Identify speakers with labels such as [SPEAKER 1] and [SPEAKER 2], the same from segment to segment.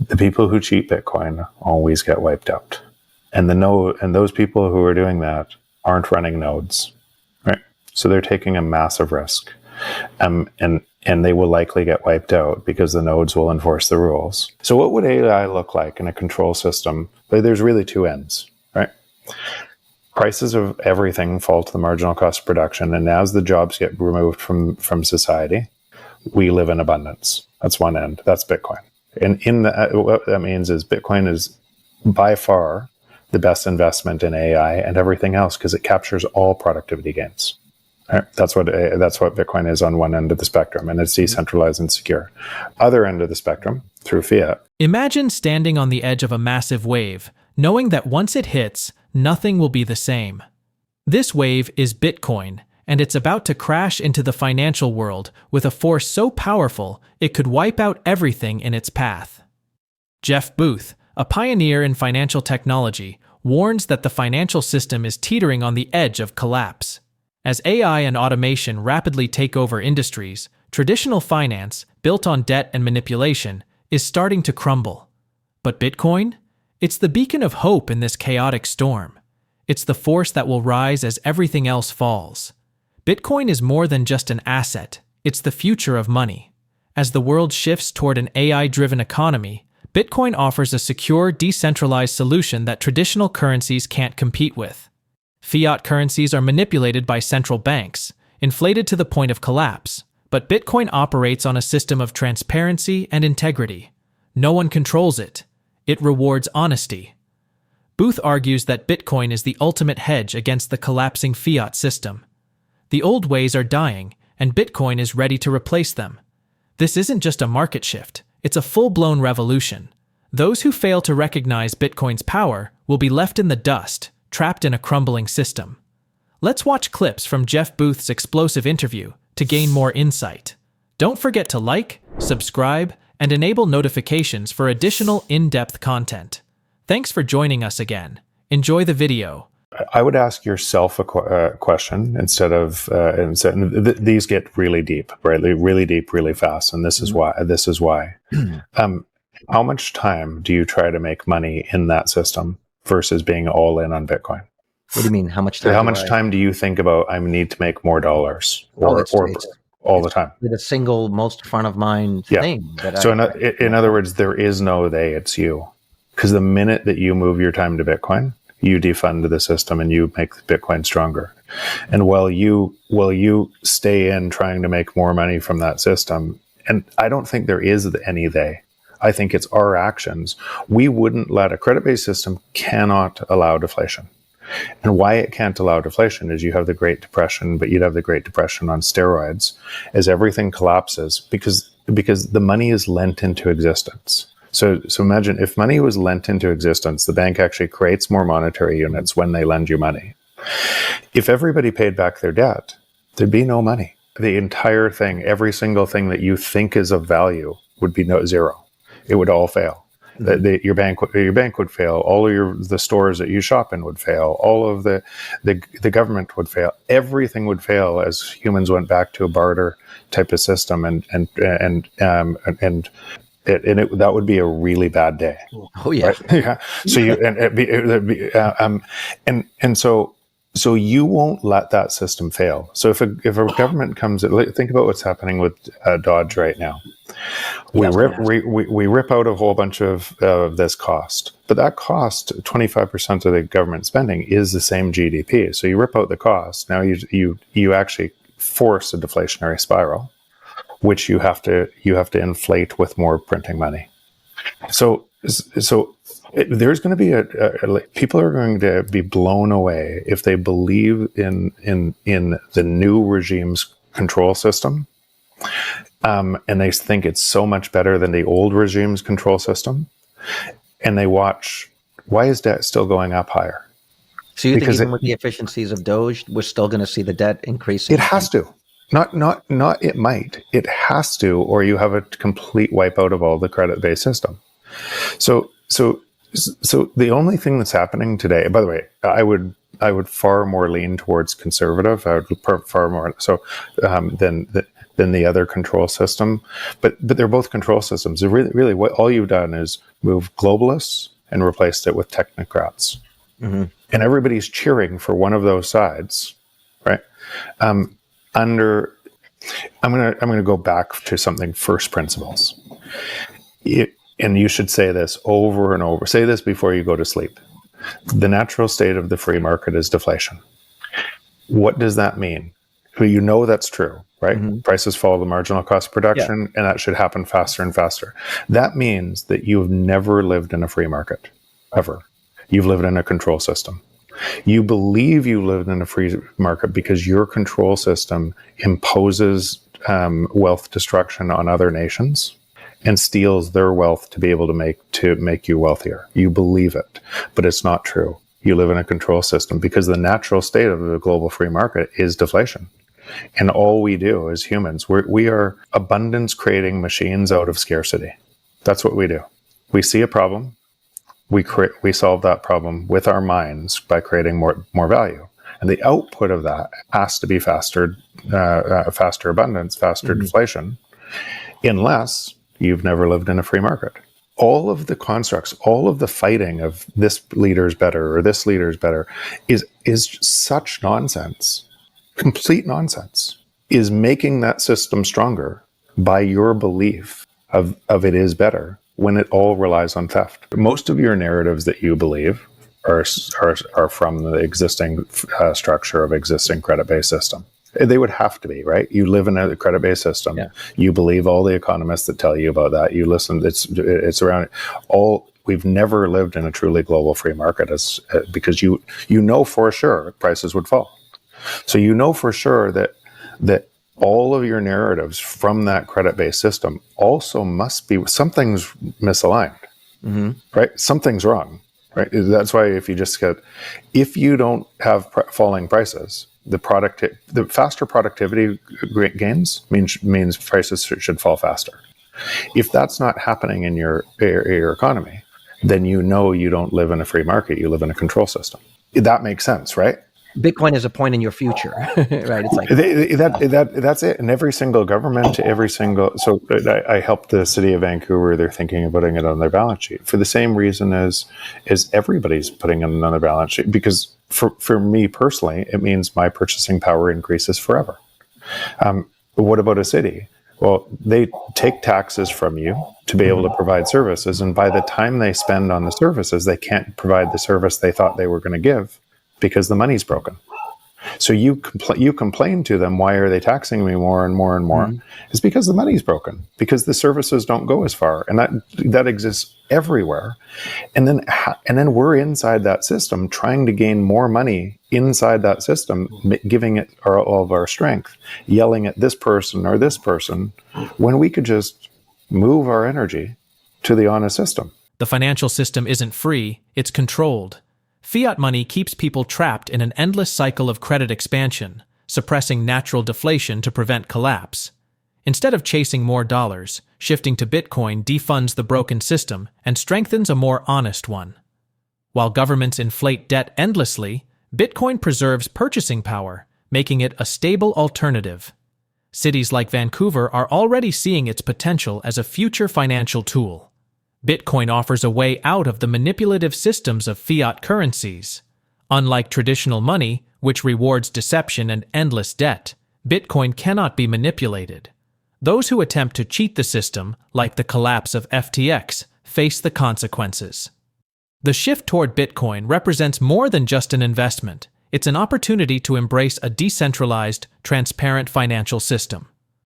[SPEAKER 1] the people who cheat Bitcoin always get wiped out. And those people who are doing that aren't running nodes, right? So they're taking a massive risk. And they will likely get wiped out because the nodes will enforce the rules. So what would AI look like in a control system? There's really two ends, right? Prices of everything fall to the marginal cost of production. And as the jobs get removed from society, we live in abundance. That's one end. That's Bitcoin. And what that means is Bitcoin is by far the best investment in AI and everything else because it captures all productivity gains. Right? That's what Bitcoin is on one end of the spectrum, and it's decentralized and secure. Other end of the spectrum, through fiat.
[SPEAKER 2] Imagine standing on the edge of a massive wave, knowing that once it hits, nothing will be the same. This wave is Bitcoin, and it's about to crash into the financial world with a force so powerful it could wipe out everything in its path. Jeff Booth, a pioneer in financial technology, warns that the financial system is teetering on the edge of collapse. As AI and automation rapidly take over industries, traditional finance, built on debt and manipulation, is starting to crumble. But Bitcoin? It's the beacon of hope in this chaotic storm. It's the force that will rise as everything else falls. Bitcoin is more than just an asset, it's the future of money. As the world shifts toward an AI-driven economy, Bitcoin offers a secure, decentralized solution that traditional currencies can't compete with. Fiat currencies are manipulated by central banks, inflated to the point of collapse, but Bitcoin operates on a system of transparency and integrity. No one controls it. It rewards honesty. Booth argues that Bitcoin is the ultimate hedge against the collapsing fiat system. The old ways are dying, and Bitcoin is ready to replace them. This isn't just a market shift, it's a full-blown revolution. Those who fail to recognize Bitcoin's power will be left in the dust, trapped in a crumbling system. Let's watch clips from Jeff Booth's explosive interview to gain more insight. Don't forget to like, subscribe, and enable notifications for additional in-depth content. Thanks for joining us again. Enjoy the video.
[SPEAKER 1] I would ask yourself a question instead of these get really deep, right? Really deep, really fast, and this is why. How much time do you try to make money in that system versus being all in on Bitcoin?
[SPEAKER 3] What do you mean? How much time?
[SPEAKER 1] How much time do you think about I need to make more dollars, or all the time?
[SPEAKER 3] The single most front of mind thing.
[SPEAKER 1] In other words, there is no they, it's you. Because the minute that you move your time to Bitcoin, you defund the system and you make Bitcoin stronger. And while you stay in trying to make more money from that system, and I don't think there is any they. I think it's our actions. We wouldn't let a credit-based system cannot allow deflation. And why it can't allow deflation is you have the Great Depression, but you'd have the Great Depression on steroids as everything collapses because the money is lent into existence. So imagine if money was lent into existence, the bank actually creates more monetary units when they lend you money. If everybody paid back their debt, there'd be no money. The entire thing, every single thing that you think is of value would be zero. It would all fail. Your bank would fail. All of the stores that you shop in would fail. All of the government would fail. Everything would fail as humans went back to a barter type of system, and that would be a really bad day.
[SPEAKER 3] Oh yeah,
[SPEAKER 1] right? Yeah. So so you won't let that system fail. So if a government comes, think about what's happening with Dodge right now. We rip out a whole bunch of this cost, but that cost, 25% of the government spending is the same GDP. So you rip out the cost. Now you actually force a deflationary spiral, which you have to inflate with more printing money. So there's going to be people are going to be blown away if they believe in the new regime's control system, and they think it's so much better than the old regime's control system, and they watch, why is debt still going up higher?
[SPEAKER 3] So you think even with the efficiencies of Doge, we're still going to see the debt increasing?
[SPEAKER 1] It has to. Not it might. It has to, or you have a complete wipeout of all the credit-based system. So the only thing that's happening today, by the way, I would far more lean towards conservative. I would far more than than the other control system, but they're both control systems. They're really what all you've done is move globalists and replaced it with technocrats, and everybody's cheering for one of those sides, right? I'm gonna go back to something first principles, and you should say this over and over. Say this before you go to sleep. The natural state of the free market is deflation. What does that mean? Well, you know that's true, right? Prices follow the marginal cost of production, and that should happen faster and faster. That means that you've never lived in a free market, ever. You've lived in a control system. You believe you lived in a free market because your control system imposes wealth destruction on other nations and steals their wealth to be able to make you wealthier. You believe it, but it's not true. You live in a control system because the natural state of the global free market is deflation. And all we do as humans, we are abundance creating machines out of scarcity. That's what we do. We see a problem. We solve that problem with our minds by creating more value. And the output of that has to be faster abundance, faster deflation, unless you've never lived in a free market. All of the constructs, all of the fighting of this leader's better or this leader's better is such nonsense, complete nonsense, is making that system stronger by your belief of it is better when it all relies on theft. Most of your narratives that you believe are from the existing structure of existing credit-based system. They would have to be, right? You live in a credit-based system. Yeah. You believe all the economists that tell you about that. You listen. It's around all. We've never lived in a truly global free market, because you know for sure prices would fall. So you know for sure that all of your narratives from that credit-based system also must be something's misaligned, right? Something's wrong, right? That's why if you don't have falling prices, the faster productivity gains means prices should fall faster. If that's not happening in your economy, then you know you don't live in a free market. You live in a control system. That makes sense, right?
[SPEAKER 3] Bitcoin is a point in your future, right? It's like
[SPEAKER 1] that's it. And every single government, so I helped the city of Vancouver. They're thinking of putting it on their balance sheet for the same reason as everybody's putting it on their balance sheet. Because for me personally, it means my purchasing power increases forever. But what about a city? Well, they take taxes from you to be able to provide services, and by the time they spend on the services, they can't provide the service they thought they were going to give, because the money's broken. So you complain to them, why are they taxing me more and more and more? It's because the money's broken, because the services don't go as far, and that exists everywhere. And then we're inside that system trying to gain more money inside that system, giving it all of our strength, yelling at this person or this person, when we could just move our energy to the honest system.
[SPEAKER 2] The financial system isn't free, it's controlled. Fiat money keeps people trapped in an endless cycle of credit expansion, suppressing natural deflation to prevent collapse. Instead of chasing more dollars, shifting to Bitcoin defunds the broken system and strengthens a more honest one. While governments inflate debt endlessly, Bitcoin preserves purchasing power, making it a stable alternative. Cities like Vancouver are already seeing its potential as a future financial tool. Bitcoin offers a way out of the manipulative systems of fiat currencies. Unlike traditional money, which rewards deception and endless debt, Bitcoin cannot be manipulated. Those who attempt to cheat the system, like the collapse of FTX, face the consequences. The shift toward Bitcoin represents more than just an investment. It's an opportunity to embrace a decentralized, transparent financial system.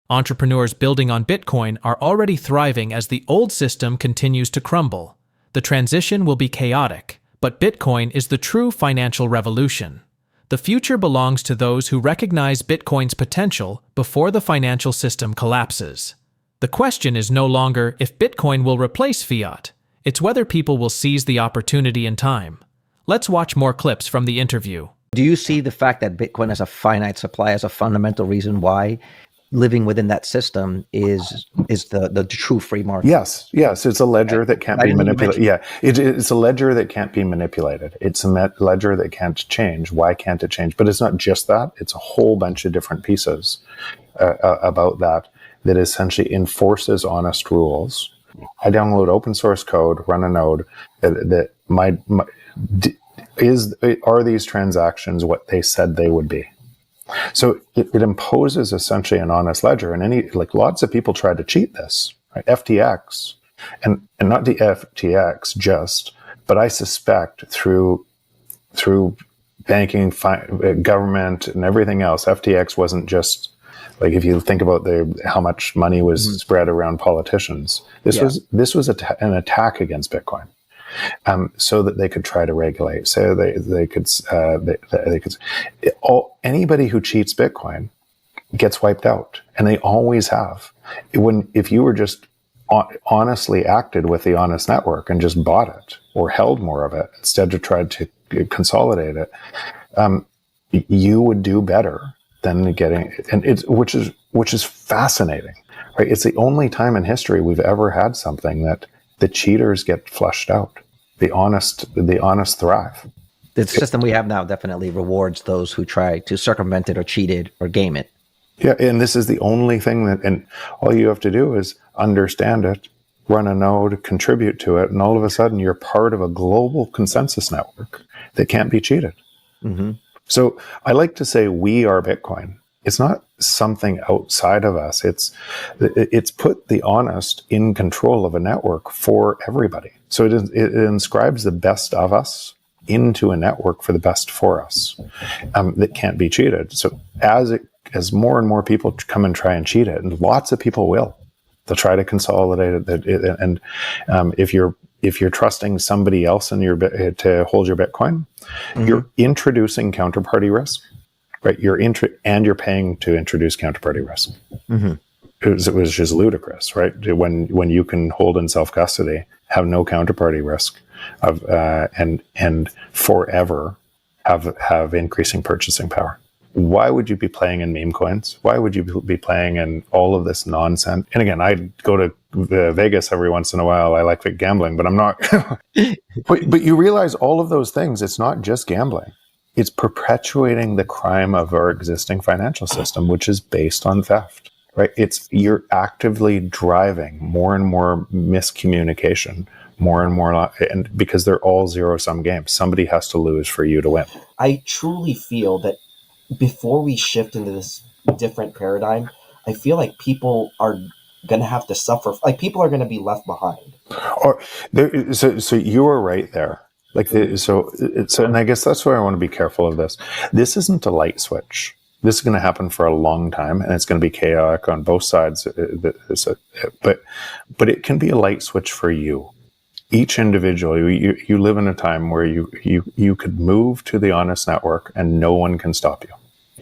[SPEAKER 2] Entrepreneurs building on Bitcoin are already thriving as the old system continues to crumble. The transition will be chaotic, but Bitcoin is the true financial revolution. The future belongs to those who recognize Bitcoin's potential before the financial system collapses. The question is no longer if Bitcoin will replace fiat, it's whether people will seize the opportunity in time. Let's watch more clips from the interview.
[SPEAKER 3] Do you see the fact that Bitcoin has a finite supply as a fundamental reason why living within that system is the true free market?
[SPEAKER 1] Yes. It's a ledger that can't be manipulated. Yeah, it's a ledger that can't be manipulated. It's a ledger that can't change. Why can't it change? But it's not just that. It's a whole bunch of different pieces. about that essentially enforces honest rules. I download open source code, run a node that are these transactions what they said they would be? So it imposes essentially an honest ledger, and lots of people try to cheat this, right? FTX, and not the FTX just, but I suspect through banking, government, and everything else, FTX wasn't just like, if you think about how much money was spread around politicians. This was an attack against Bitcoin. So that they could try to regulate. So they could anybody who cheats Bitcoin gets wiped out, and they always have. If you were just honestly acted with the honest network and just bought it or held more of it instead of tried to consolidate it, you would do better than getting. And which is fascinating, right? It's the only time in history we've ever had something that the cheaters get flushed out. The honest thrive.
[SPEAKER 3] The system we have now definitely rewards those who try to circumvent it or cheat it or game it.
[SPEAKER 1] Yeah, and this is the only thing and all you have to do is understand it, run a node, contribute to it, and all of a sudden you're part of a global consensus network that can't be cheated. Mm-hmm. So I like to say we are Bitcoin. It's not something outside of us. It's put the honest in control of a network for everybody. So it inscribes the best of us into a network for the best for us that can't be cheated. So as more and more people come and try and cheat it, and lots of people will, they'll try to consolidate it. And if you're trusting somebody else to hold your Bitcoin, you're introducing counterparty risk. Right, you're paying to introduce counterparty risk, which is ludicrous, right? When you can hold in self custody, have no counterparty risk, and forever have increasing purchasing power. Why would you be playing in meme coins? Why would you be playing in all of this nonsense? And again, I go to Vegas every once in a while. I like gambling, but I'm not. but you realize all of those things. It's not just gambling. It's perpetuating the crime of our existing financial system, which is based on theft, right? You're actively driving more and more miscommunication, more and more, and because they're all zero-sum games. Somebody has to lose for you to win.
[SPEAKER 4] I truly feel that before we shift into this different paradigm, I feel like people are going to have to suffer. Like, people are going to be left behind.
[SPEAKER 1] So you are right there. And I guess that's why I want to be careful of this. This isn't a light switch. This is going to happen for a long time, and it's going to be chaotic on both sides. But it can be a light switch for you. Each individual, you live in a time where you could move to the honest network, and no one can stop you.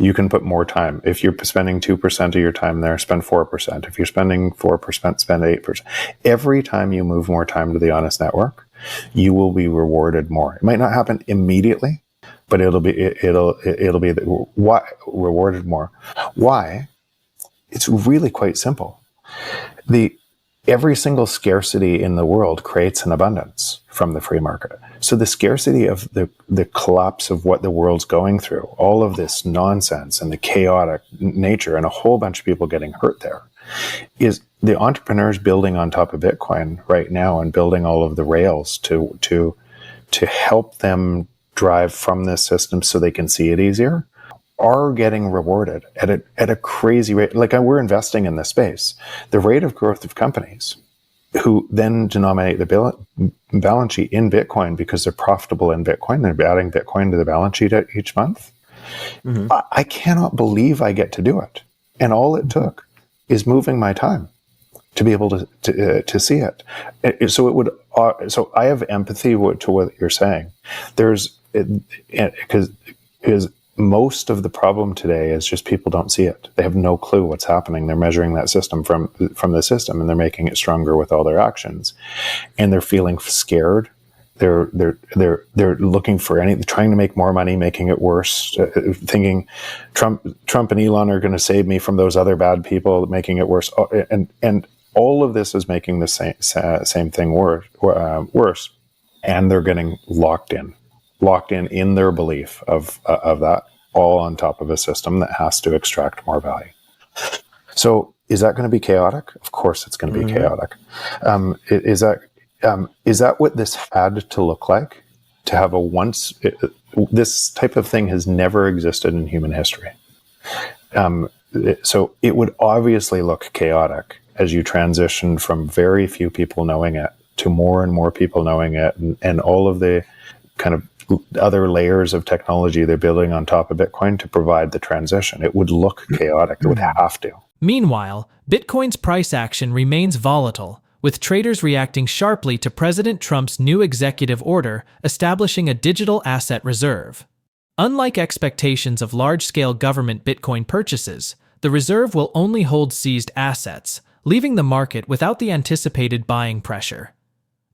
[SPEAKER 1] You can put more time. If you're spending 2% of your time there, spend 4%. If you're spending 4%, spend 8%. Every time you move more time to the honest network, you will be rewarded more. It might not happen immediately, but it'll be rewarded more. Why? It's really quite simple. Every single scarcity in the world creates an abundance from the free market. So the scarcity of the collapse of what the world's going through, all of this nonsense and the chaotic nature and a whole bunch of people getting hurt there, is the entrepreneurs building on top of Bitcoin right now and building all of the rails to help them drive from this system so they can see it easier, are getting rewarded at a crazy rate. Like, we're investing in this space. The rate of growth of companies who then denominate the balance sheet in Bitcoin because they're profitable in Bitcoin, they're adding Bitcoin to the balance sheet each month. Mm-hmm. I cannot believe I get to do it. And all it took is moving my time to be able to see it. So I have empathy to what you're saying. Because most of the problem today is just people don't see it. They have no clue what's happening. They're measuring that system from the system, and they're making it stronger with all their actions. And they're feeling scared. They're looking for trying to make more money, making it worse, thinking Trump and Elon are going to save me from those other bad people, making it worse. And all of this is making the same thing worse. And they're getting locked in their belief of that, all on top of a system that has to extract more value. So is that going to be chaotic? Of course it's going to be chaotic. Is that what this had to look like? To have this type of thing has never existed in human history. So it would obviously look chaotic as you transition from very few people knowing it to more and more people knowing it, and all of the kind of other layers of technology they're building on top of Bitcoin to provide the transition. It would look chaotic. It would have to.
[SPEAKER 2] Meanwhile, Bitcoin's price action remains volatile, with traders reacting sharply to President Trump's new executive order establishing a digital asset reserve. Unlike expectations of large-scale government Bitcoin purchases, the reserve will only hold seized assets, leaving the market without the anticipated buying pressure.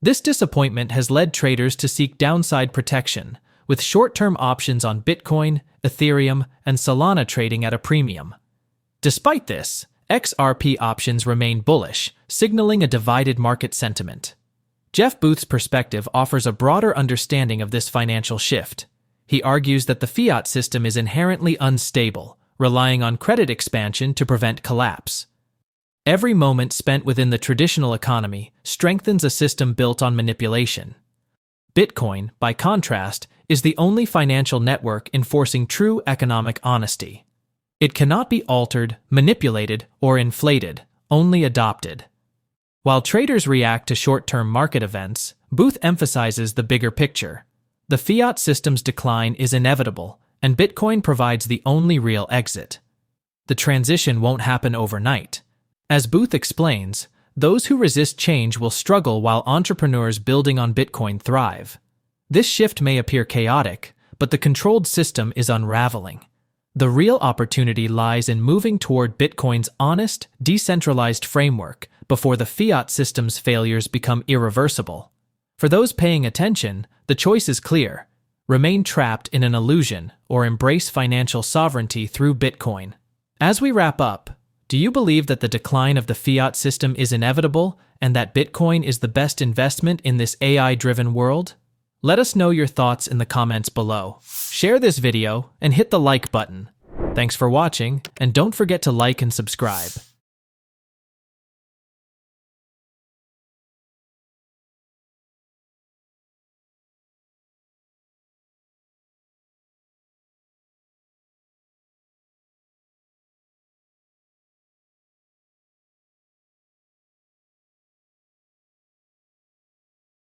[SPEAKER 2] This disappointment has led traders to seek downside protection, with short-term options on Bitcoin, Ethereum, and Solana trading at a premium. Despite this, XRP options remain bullish, signaling a divided market sentiment. Jeff Booth's perspective offers a broader understanding of this financial shift. He argues that the fiat system is inherently unstable, relying on credit expansion to prevent collapse. Every moment spent within the traditional economy strengthens a system built on manipulation. Bitcoin, by contrast, is the only financial network enforcing true economic honesty. It cannot be altered, manipulated, or inflated, only adopted. While traders react to short-term market events, Booth emphasizes the bigger picture. The fiat system's decline is inevitable, and Bitcoin provides the only real exit. The transition won't happen overnight. As Booth explains, those who resist change will struggle while entrepreneurs building on Bitcoin thrive. This shift may appear chaotic, but the controlled system is unraveling. The real opportunity lies in moving toward Bitcoin's honest, decentralized framework before the fiat system's failures become irreversible. For those paying attention, the choice is clear: remain trapped in an illusion or embrace financial sovereignty through Bitcoin. As we wrap up, do you believe that the decline of the fiat system is inevitable and that Bitcoin is the best investment in this AI-driven world? Let us know your thoughts in the comments below. Share this video and hit the like button. Thanks for watching, and don't forget to like and subscribe.